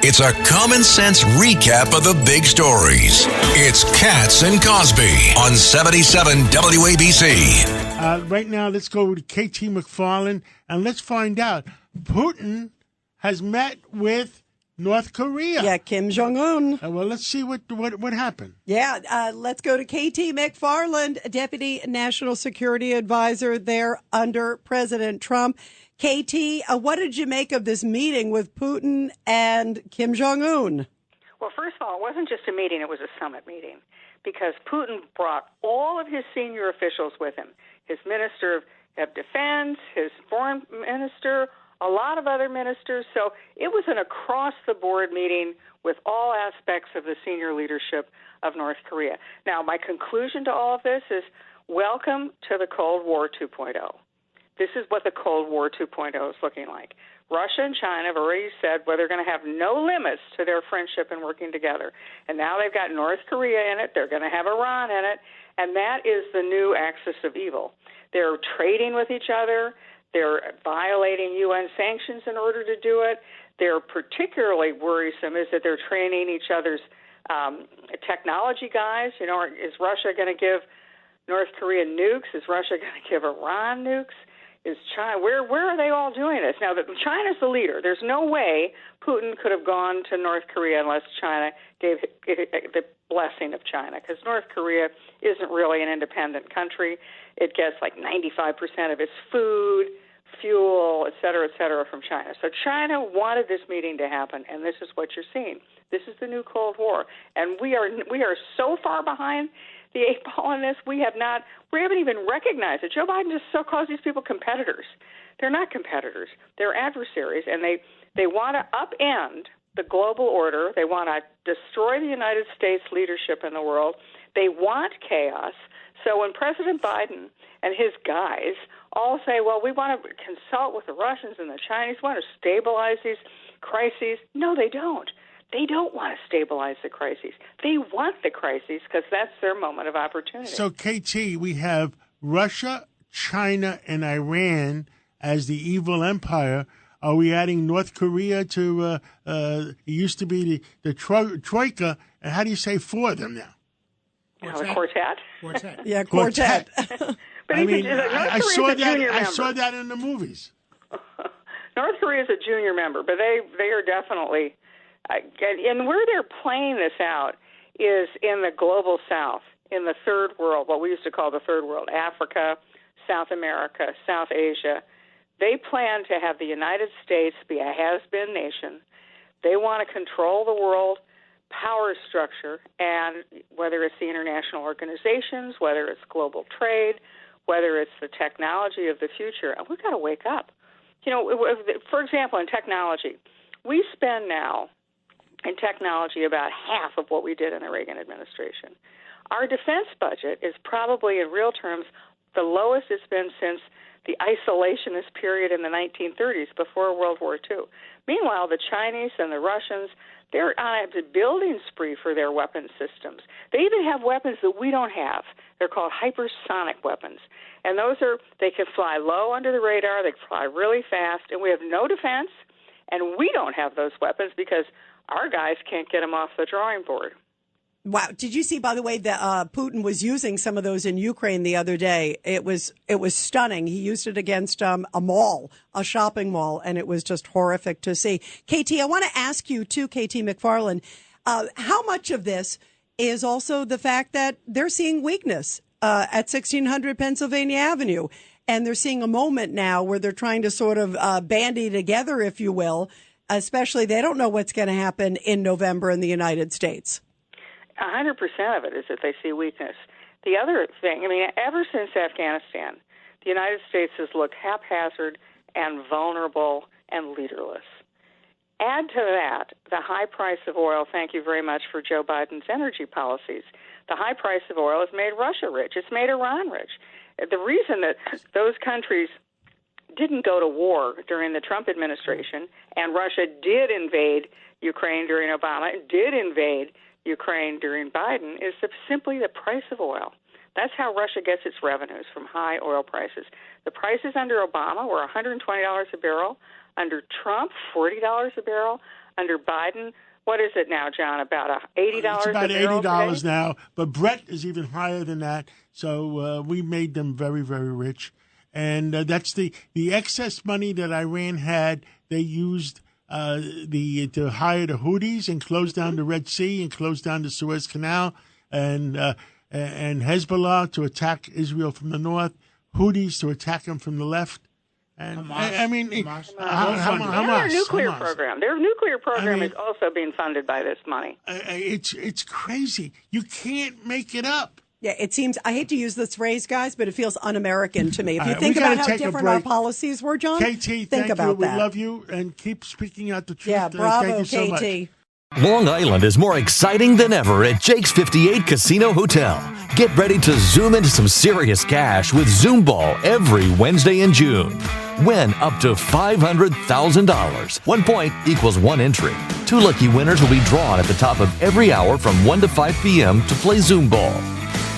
It's a common sense recap of the big stories. It's Katz and Cosby on 77 WABC. Right now, let's go to KT McFarland, and let's find out. Putin has met with North Korea. Yeah, Kim Jong-un. Well, let's see what happened. Yeah, let's go to KT McFarland, Deputy National Security Advisor there under President Trump. KT, what did you make of this meeting with Putin and Kim Jong-un? Well, first of all, it wasn't just a meeting, it was a summit meeting, because Putin brought all of his senior officials with him, his Minister of Defense, his Foreign Minister, a lot of other ministers. So it was an across-the-board meeting with all aspects of the senior leadership of North Korea. Now, my conclusion to all of this is welcome to the Cold War 2.0. This is what the Cold War 2.0 is looking like. Russia and China have already said where they're going to have no limits to their friendship and working together. And now they've got North Korea in it. They're going to have Iran in it. And that is the new axis of evil. They're trading with each other. They're violating UN sanctions in order to do it. They're particularly worrisome is that they're training each other's technology guys. You know, is Russia going to give North Korea nukes? Is Russia going to give Iran nukes? Is China? Where are they all doing this? Now, China's the leader. There's no way Putin could have gone to North Korea unless China gave the blessing of China, because North Korea isn't really an independent country. It gets like 95% of its food, fuel, et cetera, from China. So China wanted this meeting to happen, and this is what you're seeing. This is the new Cold War, and we are so far behind the eight ball on this. We haven't even recognized it. Joe Biden just so calls these people competitors. They're not competitors. They're adversaries, and they want to upend the global order. They want to destroy the United States leadership in the world. They want chaos. So when President Biden and his guys all say, well, we want to consult with the Russians and the Chinese, we want to stabilize these crises, no, they don't. They don't want to stabilize the crises. They want the crises because that's their moment of opportunity. So, KT, we have Russia, China, and Iran as the evil empire. Are we adding North Korea to, it used to be the Troika, and how do you say four of them now? The quartet? Yeah, quartet. But I mean, I saw that in the movies. North Korea is a junior member, but they are definitely, and where they're playing this out is in the global south, in the third world, what we used to call the third world, Africa, South America, South Asia. They plan to have the United States be a has-been nation. They want to control the world power structure, and whether it's the international organizations, whether it's global trade, whether it's the technology of the future, and we've got to wake up. You know, for example, in technology, we spend now in technology about half of what we did in the Reagan administration. Our defense budget is probably, in real terms, the lowest it's been since the isolationist period in the 1930s, before World War II. Meanwhile, the Chinese and the Russians, they're on a building spree for their weapon systems. They even have weapons that we don't have. They're called hypersonic weapons. And they can fly low under the radar, they can fly really fast, and we have no defense, and we don't have those weapons because our guys can't get them off the drawing board. Wow. Did you see, by the way, that Putin was using some of those in Ukraine the other day? It was stunning. He used it against a mall, a shopping mall, and it was just horrific to see. KT, I want to ask you, too, KT McFarland, how much of this is also the fact that they're seeing weakness at 1600 Pennsylvania Avenue, and they're seeing a moment now where they're trying to sort of bandy together, if you will, especially they don't know what's going to happen in November in the United States. 100% of it is that they see weakness. The other thing, I mean, ever since Afghanistan, the United States has looked haphazard and vulnerable and leaderless. Add to that the high price of oil. Thank you very much for Joe Biden's energy policies. The high price of oil has made Russia rich. It's made Iran rich. The reason that those countries didn't go to war during the Trump administration, and Russia did invade Ukraine during Obama, did invade Ukraine during Biden, is simply the price of oil. That's how Russia gets its revenues, from high oil prices. The prices under Obama were $120 a barrel. Under Trump, $40 a barrel. under Biden. What is it now, John? About $80 It's about a barrel $80 today? now, but Brett is even higher than that. So we made them very, very rich. And that's the excess money that Iran had. They used to hire the Houthis and close down the Red Sea and close down the Suez Canal, and Hezbollah to attack Israel from the north, Houthis to attack them from the left. And I mean, Their nuclear program. Their nuclear program is also being funded by this money. It's crazy. You can't make it up. Yeah, it seems, I hate to use this phrase, guys, but it feels un-American to me. If you Right, think we about gotta how take a different break. our policies were, John, KT, think thank about you. We that. love you, and keep speaking out the truth. Yeah, bravo, Thank you so much. KT. Long Island is more exciting than ever at Jake's 58 Casino Hotel. Get ready to zoom into some serious cash with Zoom Ball every Wednesday in June. Win up to $500,000. 1 point equals 1 entry. 2 lucky winners will be drawn at the top of every hour from 1 to 5 p.m. to play Zoom Ball.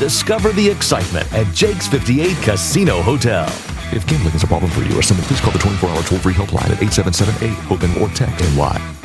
Discover the excitement at Jake's 58 Casino Hotel. If gambling is a problem for you or someone, please call the 24-hour toll-free helpline at 877-8-HOPE-NY or text NY.